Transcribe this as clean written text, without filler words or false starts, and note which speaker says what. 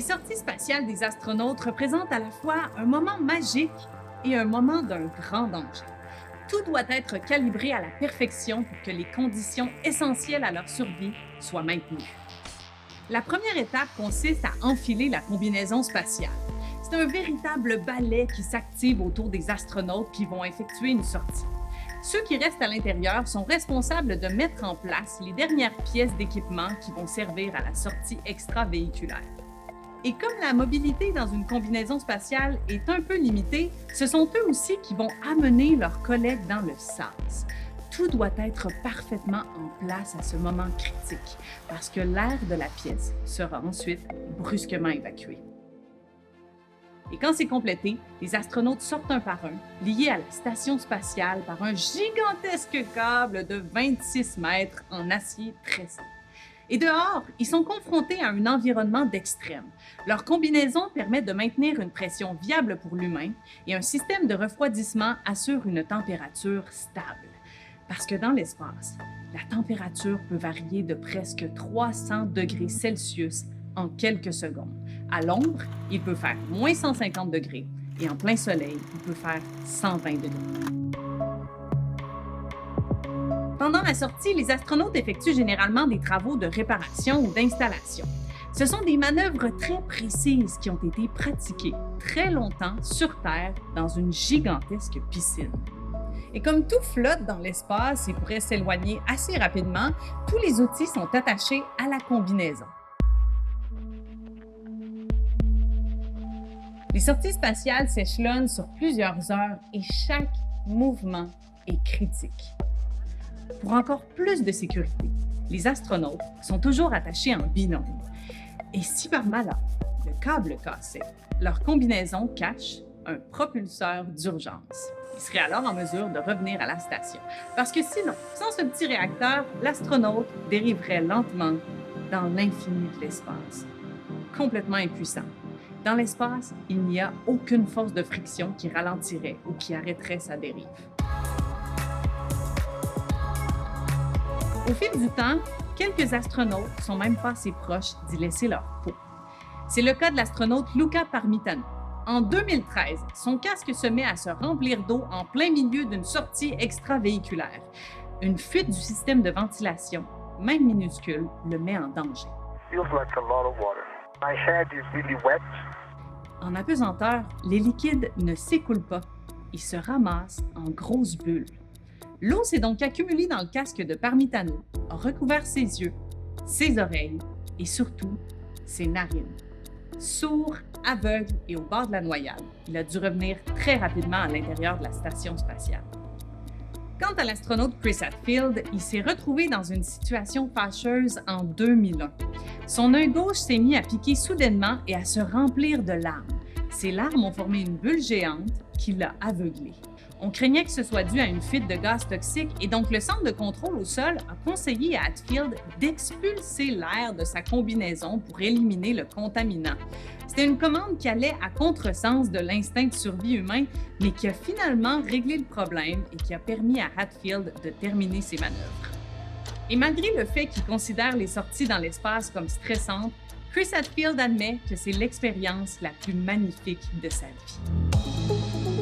Speaker 1: Les sorties spatiales des astronautes représentent à la fois un moment magique et un moment d'un grand danger. Tout doit être calibré à la perfection pour que les conditions essentielles à leur survie soient maintenues. La première étape consiste à enfiler la combinaison spatiale. C'est un véritable ballet qui s'active autour des astronautes qui vont effectuer une sortie. Ceux qui restent à l'intérieur sont responsables de mettre en place les dernières pièces d'équipement qui vont servir à la sortie extravéhiculaire. Et comme la mobilité dans une combinaison spatiale est un peu limitée, ce sont eux aussi qui vont amener leurs collègues dans le sas. Tout doit être parfaitement en place à ce moment critique, parce que l'air de la pièce sera ensuite brusquement évacué. Et quand c'est complété, les astronautes sortent un par un, liés à la station spatiale par un gigantesque câble de 26 mètres en acier tressé. Et dehors, ils sont confrontés à un environnement d'extrême. Leur combinaison permet de maintenir une pression viable pour l'humain et un système de refroidissement assure une température stable. Parce que dans l'espace, la température peut varier de presque 300 degrés Celsius en quelques secondes. À l'ombre, il peut faire moins 150 degrés et en plein soleil, il peut faire 120 degrés. Pendant la sortie, les astronautes effectuent généralement des travaux de réparation ou d'installation. Ce sont des manœuvres très précises qui ont été pratiquées très longtemps sur Terre dans une gigantesque piscine. Et comme tout flotte dans l'espace et pourrait s'éloigner assez rapidement, tous les outils sont attachés à la combinaison. Les sorties spatiales s'échelonnent sur plusieurs heures et chaque mouvement est critique. Pour encore plus de sécurité, les astronautes sont toujours attachés en binôme. Et si par malheur, le câble cassait, leur combinaison cache un propulseur d'urgence. Ils seraient alors en mesure de revenir à la station. Parce que sinon, sans ce petit réacteur, l'astronaute dériverait lentement dans l'infini de l'espace, complètement impuissant. Dans l'espace, il n'y a aucune force de friction qui ralentirait ou qui arrêterait sa dérive. Au fil du temps, quelques astronautes sont même passés proches d'y laisser leur peau. C'est le cas de l'astronaute Luca Parmitano. En 2013, son casque se met à se remplir d'eau en plein milieu d'une sortie extravéhiculaire. Une fuite du système de ventilation, même minuscule, le met en danger. En apesanteur, les liquides ne s'écoulent pas. Ils se ramassent en grosses bulles. L'eau s'est donc accumulée dans le casque de Parmitano, a recouvert ses yeux, ses oreilles et surtout ses narines. Sourd, aveugle et au bord de la noyade, il a dû revenir très rapidement à l'intérieur de la station spatiale. Quant à l'astronaute Chris Hadfield, il s'est retrouvé dans une situation fâcheuse en 2001. Son œil gauche s'est mis à piquer soudainement et à se remplir de larmes. Ces larmes ont formé une bulle géante qui l'a aveuglé. On craignait que ce soit dû à une fuite de gaz toxique et donc le centre de contrôle au sol a conseillé à Hadfield d'expulser l'air de sa combinaison pour éliminer le contaminant. C'était une commande qui allait à contresens de l'instinct de survie humain, mais qui a finalement réglé le problème et qui a permis à Hadfield de terminer ses manœuvres. Et malgré le fait qu'il considère les sorties dans l'espace comme stressantes, Chris Hadfield admet que c'est l'expérience la plus magnifique de sa vie.